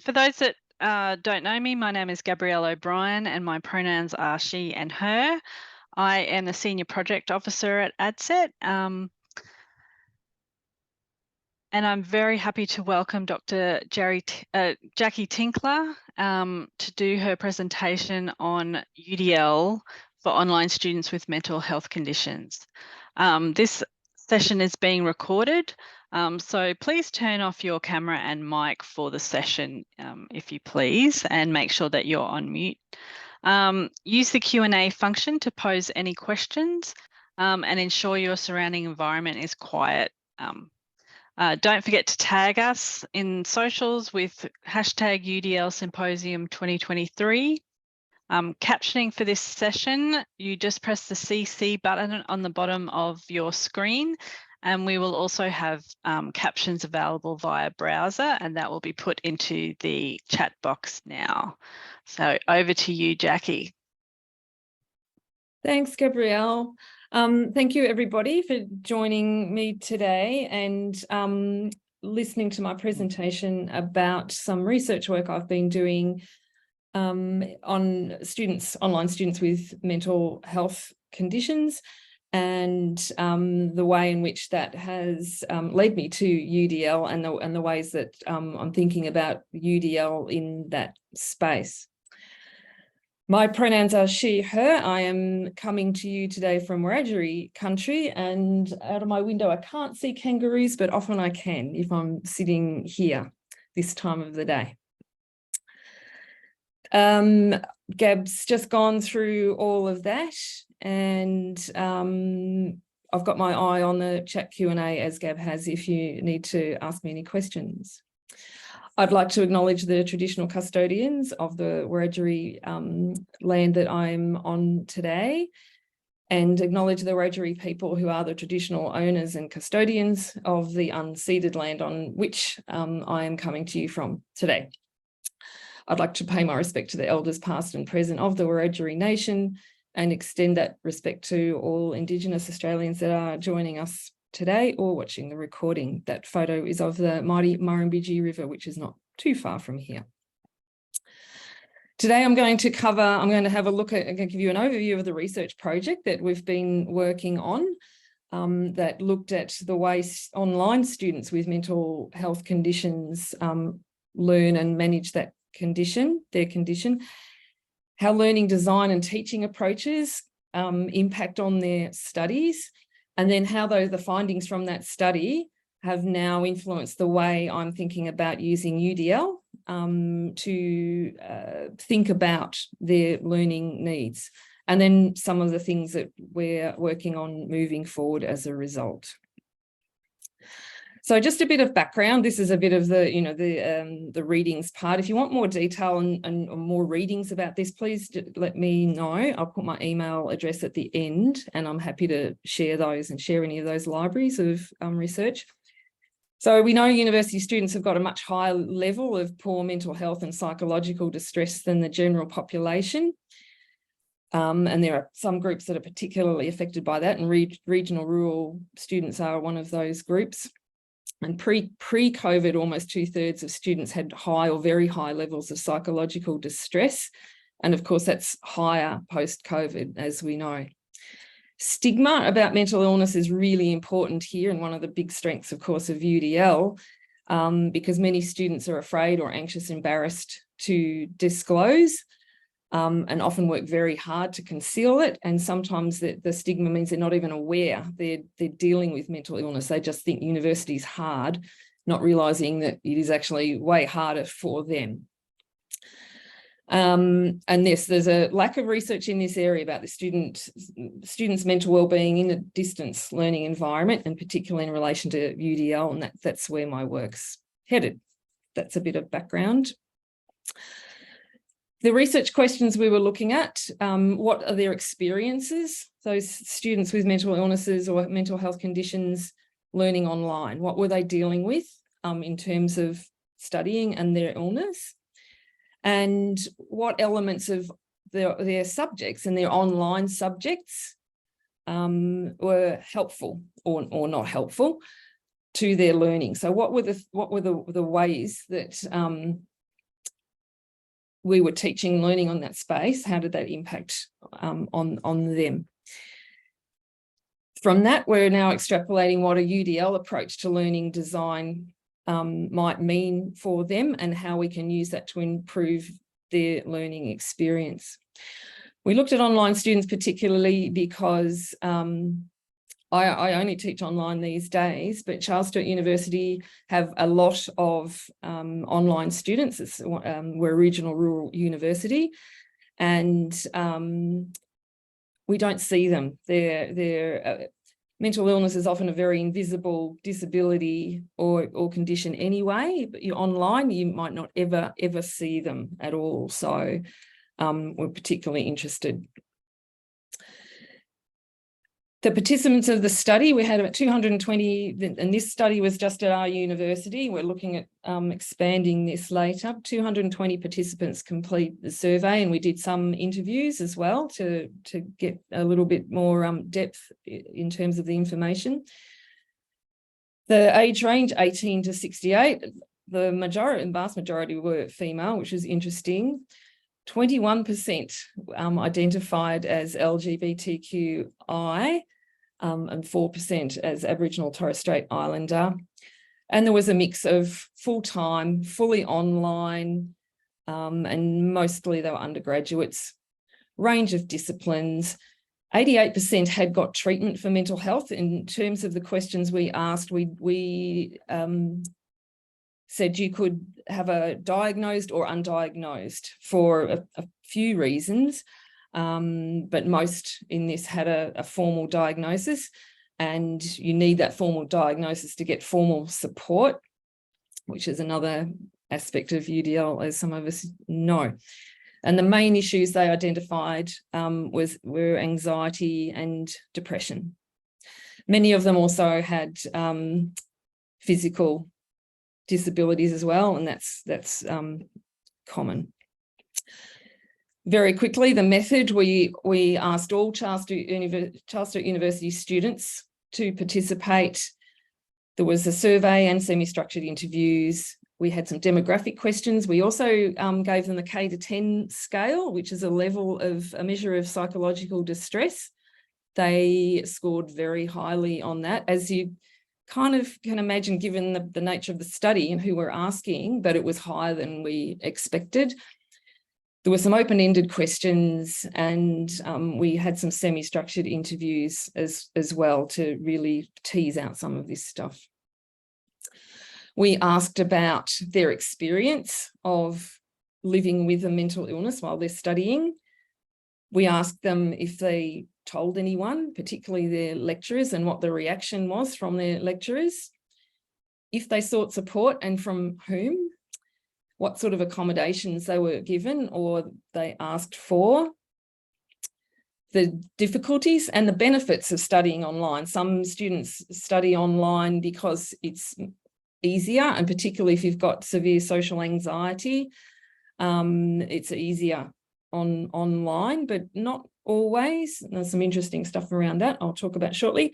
For those that don't know me, my name is Gabrielle O'Brien and my pronouns are she and her. I am the Senior Project Officer at ADSET, and I'm very happy to welcome Dr. Jackie Tinkler to do her presentation on UDL for online students with mental health conditions. This session is being recorded, so please turn off your camera and mic for the session, if you please, and make sure that you're on mute. Use the Q&A function to pose any questions and ensure your surrounding environment is quiet. Don't forget to tag us in socials with hashtag UDL Symposium 2023. Captioning for this session, you just press the CC button on the bottom of your screen, and we will also have captions available via browser, and that will be put into the chat box now. So over to you, Jackie. Thanks, Gabrielle. Thank you, everybody, for joining me today and listening to my presentation about some research work I've been doing on online students with mental health conditions and the way in which that has led me to UDL and the ways that I'm thinking about UDL in that space. My pronouns are she, her. I am coming to you today from Wiradjuri country, and out of my window I can't see kangaroos, but often I can if I'm sitting here this time of the day. Gab's just gone through all of that, and I've got my eye on the chat Q&A as Gab has if you need to ask me any questions. I'd like to acknowledge the traditional custodians of the Wiradjuri land that I'm on today, and acknowledge the Wiradjuri people who are the traditional owners and custodians of the unceded land on which I am coming to you from today. I'd like to pay my respect to the elders past and present of the Wiradjuri nation and extend that respect to all Indigenous Australians that are joining us today or watching the recording. That photo is of the mighty Murrumbidgee River, which is not too far from here. Today I'm going to have a look at, I'm going to give you an overview of the research project that we've been working on that looked at the way online students with mental health conditions learn and manage their condition, how learning design and teaching approaches impact on their studies, and then how the findings from that study have now influenced the way I'm thinking about using UDL to think about their learning needs, and then some of the things that we're working on moving forward as a result. So just a bit of background. This is a bit of the readings part. If you want more detail and more readings about this, please let me know. I'll put my email address at the end, and I'm happy to share those and share any of those libraries of research. So we know university students have got a much higher level of poor mental health and psychological distress than the general population. And there are some groups that are particularly affected by that, and regional rural students are one of those groups. And pre-COVID, almost 2/3 of students had high or very high levels of psychological distress. And of course, that's higher post-COVID, as we know. Stigma about mental illness is really important here, and one of the big strengths, of course, of UDL, because many students are afraid or anxious, embarrassed to disclose, and often work very hard to conceal it. And sometimes the stigma means they're not even aware they're dealing with mental illness. They just think university is hard, not realizing that it is actually way harder for them. And yes, there's a lack of research in this area about the students' mental well-being in a distance learning environment, and particularly in relation to UDL, and that's where my work's headed. That's a bit of background. The research questions we were looking at, what are their experiences? Those students with mental illnesses or mental health conditions learning online, what were they dealing with in terms of studying and their illness? And what elements of their subjects and their online subjects were helpful or not helpful to their learning? So what were the ways that we were teaching and learning on that space, how did that impact on them? From that, we're now extrapolating what a UDL approach to learning design might mean for them and how we can use that to improve their learning experience. We looked at online students particularly because I only teach online these days, but Charles Sturt University have a lot of online students. We're a regional rural university, and we don't see them. Their mental illness is often a very invisible disability or condition anyway, but online you might not ever see them at all. So we're particularly interested. The participants of the study, we had about 220, and this study was just at our university. We're looking at expanding this later. 220 participants complete the survey, and we did some interviews as well to get a little bit more depth in terms of the information. The age range, 18 to 68, the vast majority were female, which is interesting. 21% identified as LGBTQI, and 4% as Aboriginal Torres Strait Islander. And there was a mix of full-time, fully online, and mostly they were undergraduates. Range of disciplines. 88% had got treatment for mental health. In terms of the questions we asked, we said you could have a diagnosed or undiagnosed for a few reasons. But most in this had a formal diagnosis, and you need that formal diagnosis to get formal support, which is another aspect of UDL, as some of us know. And the main issues they identified were anxiety and depression. Many of them also had physical disabilities as well, and that's common. Very quickly, the method, we asked all Charles Sturt University students to participate. There was a survey and semi-structured interviews. We had some demographic questions. We also gave them the K to 10 scale, which is a measure of psychological distress. They scored very highly on that, as you kind of can imagine, given the nature of the study and who we're asking, but it was higher than we expected. There were some open-ended questions, and we had some semi-structured interviews as well to really tease out some of this stuff. We asked about their experience of living with a mental illness while they're studying. We asked them if they told anyone, particularly their lecturers, and what the reaction was from their lecturers. If they sought support, and from whom. What sort of accommodations they were given or they asked for, the difficulties and the benefits of studying online. Some students study online because it's easier, and particularly if you've got severe social anxiety, it's easier online, but not always. There's some interesting stuff around that I'll talk about shortly.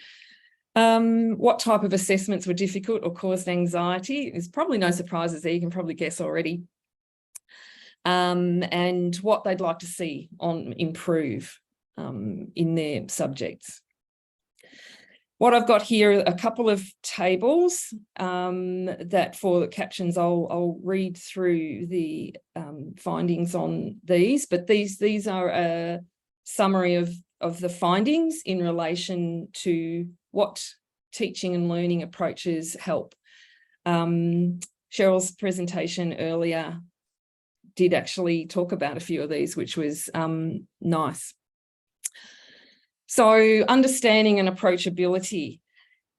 What type of assessments were difficult or caused anxiety? There's probably no surprises there, you can probably guess already. And what they'd like to see improve in their subjects. What I've got here are a couple of tables that, for the captions, I'll read through the findings on these, but these are a summary of the findings in relation to what teaching and learning approaches help. Cheryl's presentation earlier did actually talk about a few of these, which was nice. So understanding and approachability,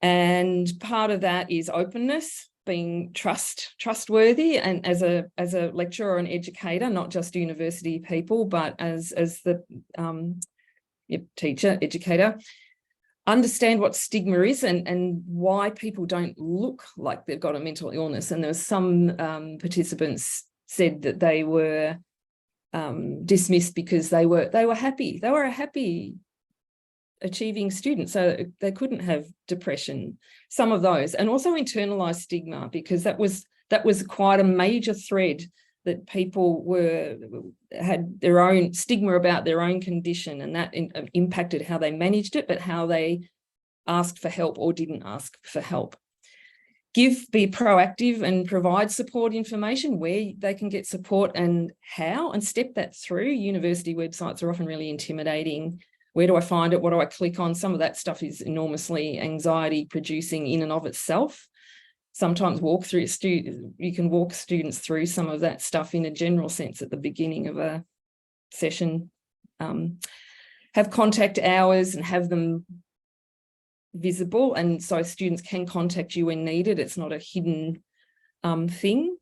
and part of that is openness, being trustworthy, and as a lecturer or an educator, not just university people, but as the teacher, educator. Understand what stigma is and why people don't look like they've got a mental illness. And there was some participants said that they were dismissed because they were happy. They were a happy achieving student, so they couldn't have depression. Some of those, and also internalized stigma, because that was quite a major thread that people had their own stigma about their own condition, and that impacted how they managed it, but how they asked for help or didn't ask for help. Be proactive and provide support information, where they can get support and how, and step that through. University websites are often really intimidating. Where do I find it? What do I click on? Some of that stuff is enormously anxiety producing in and of itself. Sometimes you can walk students through some of that stuff in a general sense at the beginning of a session. Have contact hours and have them visible, and so students can contact you when needed. It's not a hidden thing.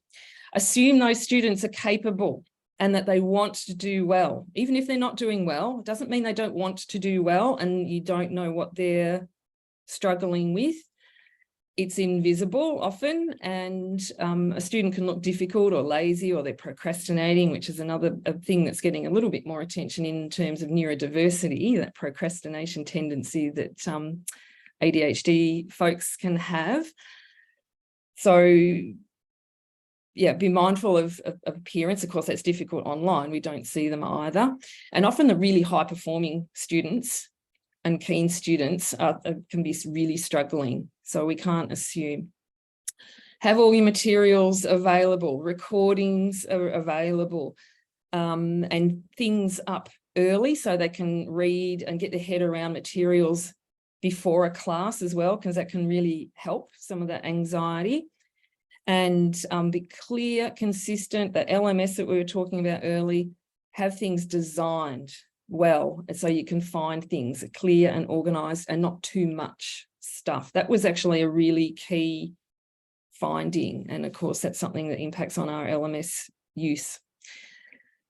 Assume those students are capable and that they want to do well. Even if they're not doing well, it doesn't mean they don't want to do well and you don't know what they're struggling with. It's invisible often, and a student can look difficult or lazy, or they're procrastinating, which is another thing that's getting a little bit more attention in terms of neurodiversity, that procrastination tendency that ADHD folks can have. So yeah, be mindful of appearance. Of course, that's difficult online. We don't see them either. And often the really high performing students and keen students can be really struggling. So we can't assume. Have all your materials available, recordings are available, and things up early so they can read and get their head around materials before a class as well, because that can really help some of that anxiety. And be clear, consistent. The LMS that we were talking about early, have things designed well, and so you can find things clear and organised and not too much stuff. That was actually a really key finding, and of course that's something that impacts on our LMS use.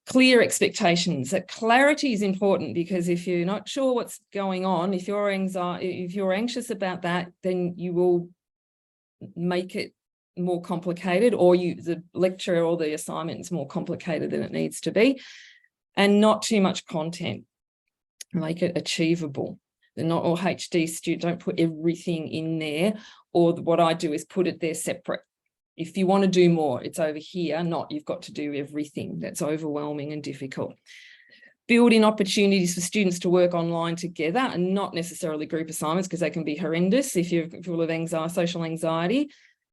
Clear expectations. That clarity is important, because if you're not sure what's going on, if you're anxious about that, then you will make it more complicated, or the lecture or the assignment is more complicated than it needs to be. And not too much content. Make it achievable. They're not all HD students. Don't put everything in there. Or what I do is put it there separate. If you want to do more, it's over here, not you've got to do everything. That's overwhelming and difficult. Build in opportunities for students to work online together, and not necessarily group assignments, because they can be horrendous if you're full of anxiety, social anxiety.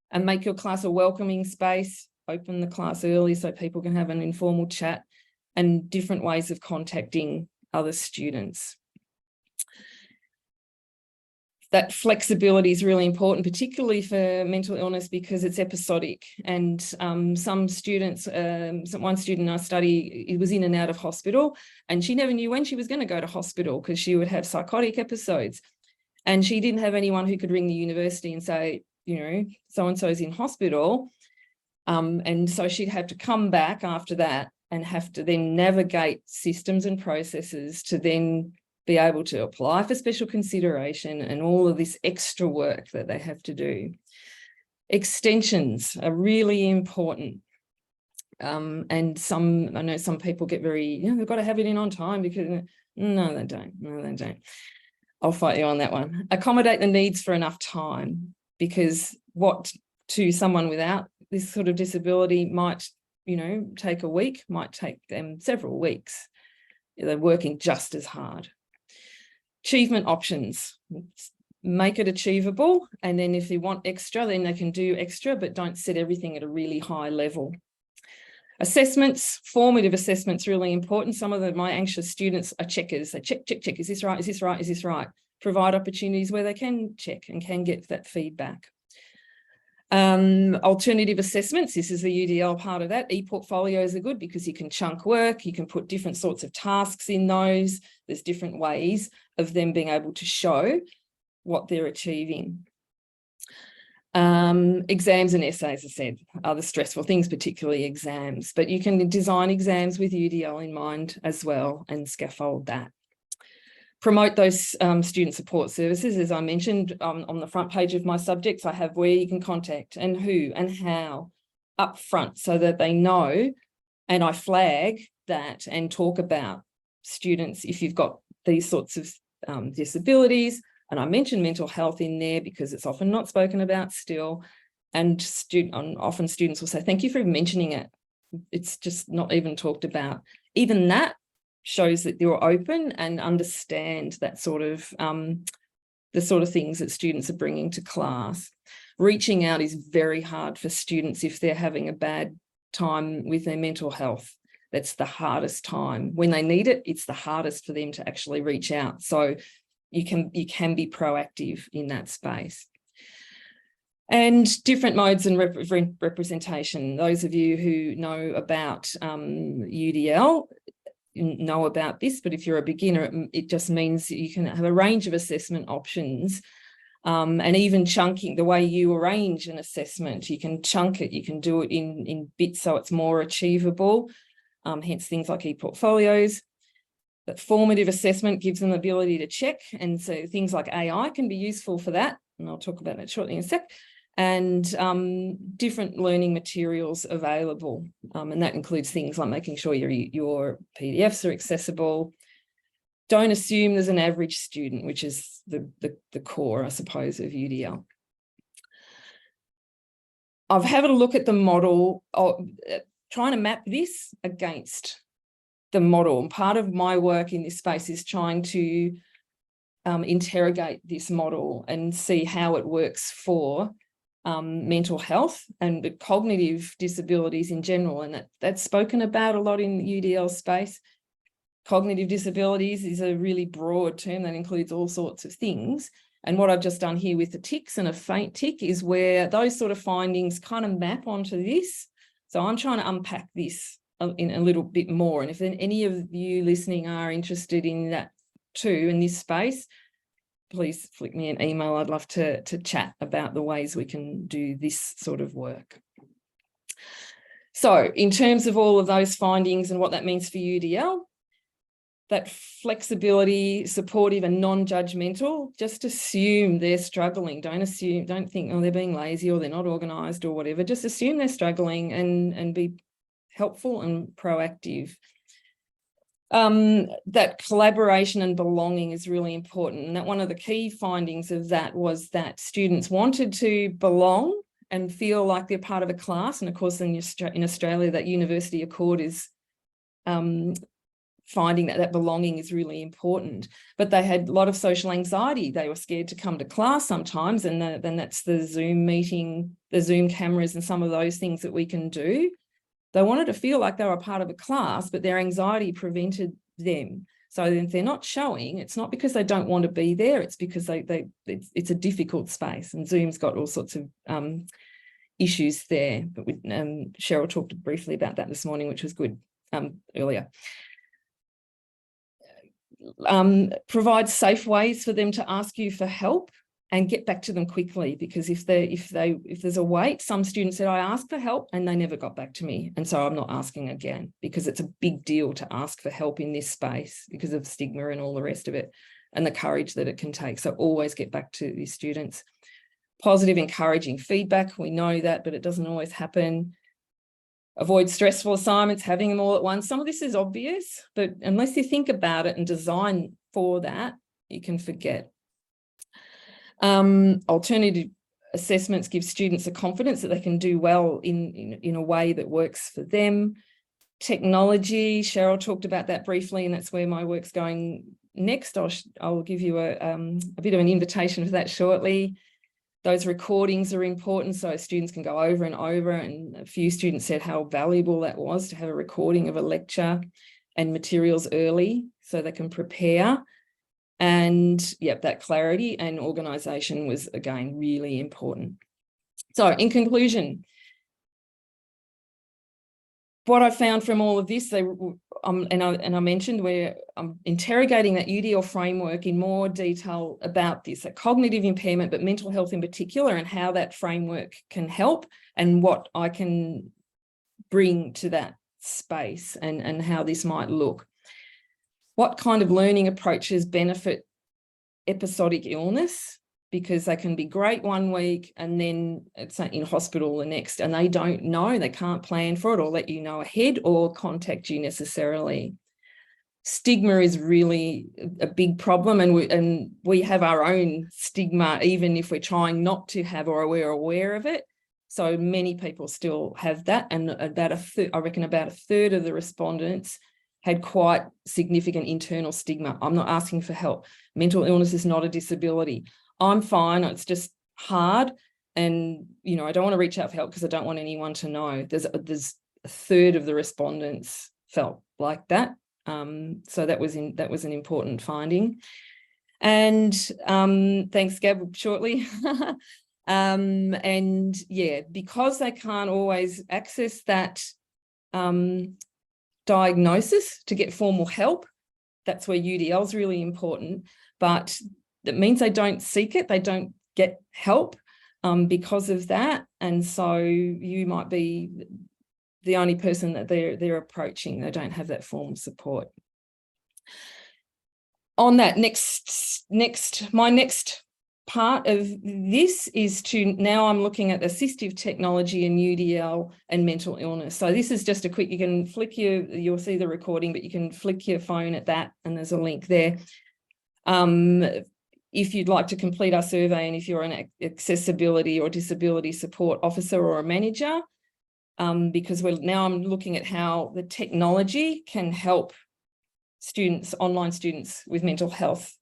And make your class a welcoming space. Open the class early so people can have an informal chat, and different ways of contacting other students. That flexibility is really important, particularly for mental illness, because it's episodic. And some students, one student in our study, he was in and out of hospital, and she never knew when she was going to go to hospital, because she would have psychotic episodes. And she didn't have anyone who could ring the university and say, you know, so-and-so's in hospital. And so she'd have to come back after that and have to then navigate systems and processes to then be able to apply for special consideration, and all of this extra work that they have to do. Extensions are really important. And I know some people get very, they've got to have it in on time, because no, they don't. I'll fight you on that one. Accommodate the needs for enough time, because what to someone without this sort of disability might, take a week, might take them several weeks. They're working just as hard. Achievement options, make it achievable. And then if they want extra, then they can do extra, but don't set everything at a really high level. Assessments, formative assessments, really important. Some of my anxious students are checkers. They check, is this right? Is this right? Is this right? Provide opportunities where they can check and can get that feedback. Alternative assessments, this is the UDL part of that. E-portfolios are good because you can chunk work, you can put different sorts of tasks in those. There's different ways of them being able to show what they're achieving. Exams and essays, I said, are the stressful things, particularly exams, but you can design exams with UDL in mind as well and scaffold that. Promote those student support services. As I mentioned, on the front page of my subjects, I have where you can contact and who and how up front, so that they know, and I flag that and talk about students if you've got these sorts of disabilities. And I mentioned mental health in there because it's often not spoken about still. And often students will say, thank you for mentioning it. it's just not even talked about. Even that shows that you're open and understand that sort of the sort of things that students are bringing to class. Reaching out is very hard for students if they're having a bad time with their mental health. That's the hardest time. When they need it, it's the hardest for them to actually reach out. So you can be proactive in that space. And different modes and representation. Those of you who know about UDL know about this, but if you're a beginner, it just means that you can have a range of assessment options, and even chunking, the way you arrange an assessment, you can chunk it, you can do it in bits so it's more achievable, hence things like e-portfolios. But formative assessment gives them the ability to check, and so things like AI can be useful for that, and I'll talk about that shortly in a sec. And different learning materials available. And that includes things like making sure your PDFs are accessible. Don't assume there's an average student, which is the core, I suppose, of UDL. I've had a look at the model, trying to map this against the model. And part of my work in this space is trying to interrogate this model and see how it works for mental health and cognitive disabilities in general, and that's spoken about a lot in the UDL space. Cognitive disabilities is a really broad term that includes all sorts of things, and what I've just done here with the ticks and a faint tick is where those sort of findings kind of map onto this. So I'm trying to unpack this in a little bit more, and if any of you listening are interested in that too, in this space, please flick me an email. I'd love to chat about the ways we can do this sort of work. So in terms of all of those findings and what that means for UDL, that flexibility, supportive and non-judgmental, just assume they're struggling. Don't think, oh, they're being lazy or they're not organised or whatever. Just assume they're struggling and be helpful and proactive. That collaboration and belonging is really important, and that one of the key findings of that was that students wanted to belong and feel like they're part of a class. And of course, in Australia, that University Accord is finding that belonging is really important. But they had a lot of social anxiety. They were scared to come to class sometimes, and then that's the Zoom meeting, the Zoom cameras and some of those things that we can do. They wanted to feel like they were a part of a class, but their anxiety prevented them. So if they're not showing, it's not because they don't want to be there, it's because it's a difficult space, and Zoom's got all sorts of issues there. But Cheryl talked briefly about that this morning, which was good earlier. Provide safe ways for them to ask you for help and get back to them quickly, because if there's a wait, some students said, I asked for help and they never got back to me, and so I'm not asking again, because it's a big deal to ask for help in this space because of stigma and all the rest of it and the courage that it can take. So always get back to these students. Positive, encouraging feedback, we know that, but it doesn't always happen. Avoid stressful assignments, having them all at once. Some of this is obvious, but unless you think about it and design for that, you can forget. Alternative assessments give students the confidence that they can do well in a way that works for them. Technology, Cheryl talked about that briefly, and that's where my work's going next. I'll give you a bit of an invitation for that shortly. Those recordings are important, so students can go over and over, and a few students said how valuable that was to have a recording of a lecture and materials early so they can prepare. And yep, that clarity and organisation was, again, really important. So in conclusion, what I found from all of this, and I mentioned where I'm interrogating that UDL framework in more detail about this, that cognitive impairment, but mental health in particular, and how that framework can help and what I can bring to that space and how this might look. What kind of learning approaches benefit episodic illness? Because they can be great one week and then it's in hospital the next, and they don't know, they can't plan for it or let you know ahead or contact you necessarily. Stigma is really a big problem, and we have our own stigma, even if we're trying not to have or we're aware of it. So many people still have that, and about I reckon about a third of the respondents had quite significant internal stigma. I'm not asking for help. Mental illness is not a disability. I'm fine. It's just hard. And, you know, I don't want to reach out for help because I don't want anyone to know. There's a third of the respondents felt like that. So that was an important finding. And thanks, Gab, shortly. And yeah, because they can't always access that diagnosis to get formal help, that's where UDL is really important. But that means they don't seek it, they don't get help because of that. And so you might be the only person that they're approaching. They don't have that formal support. On that my next part of this is to, now I'm looking at assistive technology and UDL and mental illness. So this is just a quick, you can flick you'll see the recording, but you can flick your phone at that and there's a link there. If you'd like to complete our survey, and if you're an accessibility or disability support officer or a manager, because now I'm looking at how the technology can help students, online students with mental health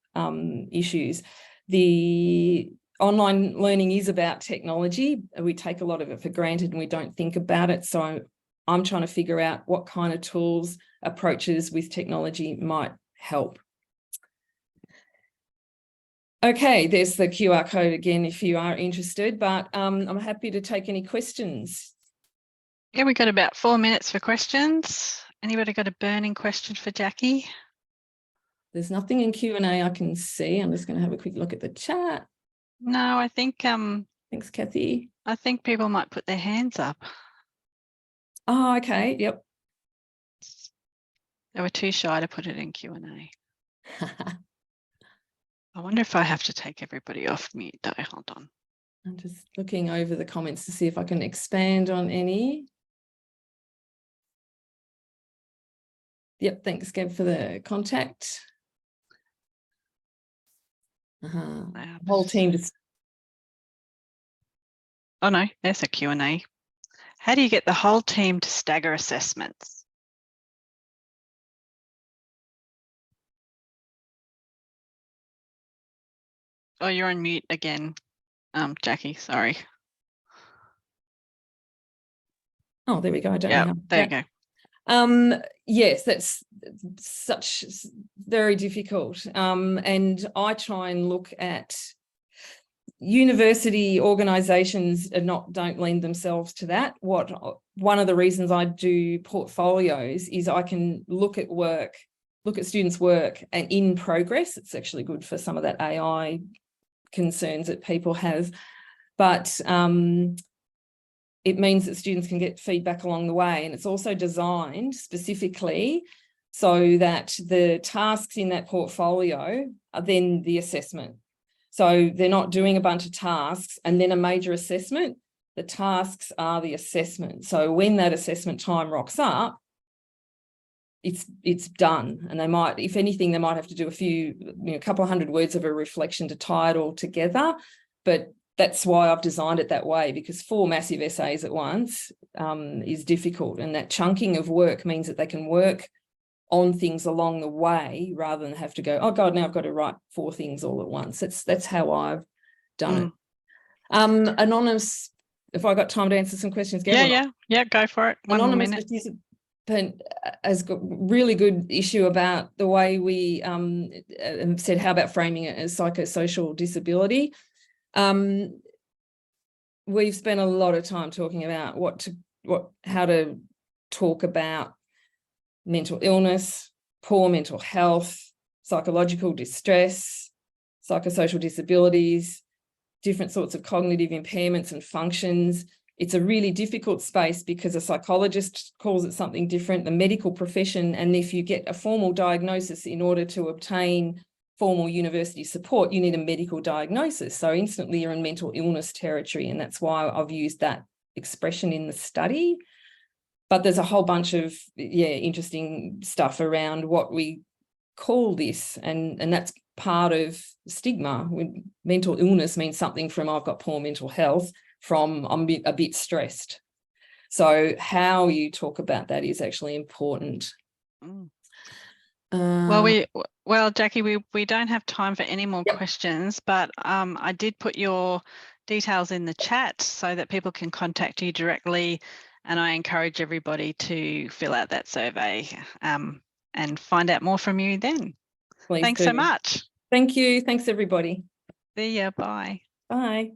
issues. The online learning is about technology. We take a lot of it for granted and we don't think about it. So I'm trying to figure out what kind of tools, approaches with technology might help. Okay, there's the QR code again if you are interested, but I'm happy to take any questions. Yeah, we got about 4 minutes for questions. Anybody got a burning question for Jackie? There's nothing in Q&A I can see. I'm just going to have a quick look at the chat. No, I think thanks, Kathy. I think people might put their hands up. Oh, okay. Yep. They were too shy to put it in Q&A. I wonder if I have to take everybody off mute though. Hold on. I'm just looking over the comments to see if I can expand on any. Yep, thanks, Gab, for the contact. Whole team just. Oh no, there's a Q&A. How do you get the whole team to stagger assessments? Oh, you're on mute again, Jackie, sorry. Oh, there we go. I don't know how. There you go. Yes, that's such very difficult. And I try and look at university organisations don't lend themselves to that. One of the reasons I do portfolios is I can look at students' work and in progress. It's actually good for some of that AI concerns that people have, but it means that students can get feedback along the way. And it's also designed specifically so that the tasks in that portfolio are then the assessment. So they're not doing a bunch of tasks and then a major assessment. The tasks are the assessment. So when that assessment time rocks up, it's done. And they might, if anything, they might have to do a couple of hundred words of a reflection to tie it all together. But that's why I've designed it that way, because 4 massive essays at once is difficult. And that chunking of work means that they can work on things along the way rather than have to go, oh God, now I've got to write 4 things all at once. That's how I've done it. Anonymous, if I got time to answer some questions. Yeah, go for it. Anonymous participant has got really good issue about the way we said, how about framing it as psychosocial disability? We've spent a lot of time talking about how to talk about mental illness, poor mental health, psychological distress, psychosocial disabilities, different sorts of cognitive impairments and functions. It's a really difficult space because a psychologist calls it something different, the medical profession, and if you get a formal diagnosis in order to obtain formal university support, you need a medical diagnosis. So instantly you're in mental illness territory, and that's why I've used that expression in the study. But there's a whole bunch of interesting stuff around what we call this, and that's part of stigma. When mental illness means something from I've got poor mental health from I'm a bit stressed. So how you talk about that is actually important. Mm. Uh, Well, Jackie, we don't have time for any more Yep. questions, but I did put your details in the chat so that people can contact you directly, and I encourage everybody to fill out that survey and find out more from you then. Please Thanks do. so much. Thank you. Thanks, everybody. See ya. Bye. Bye.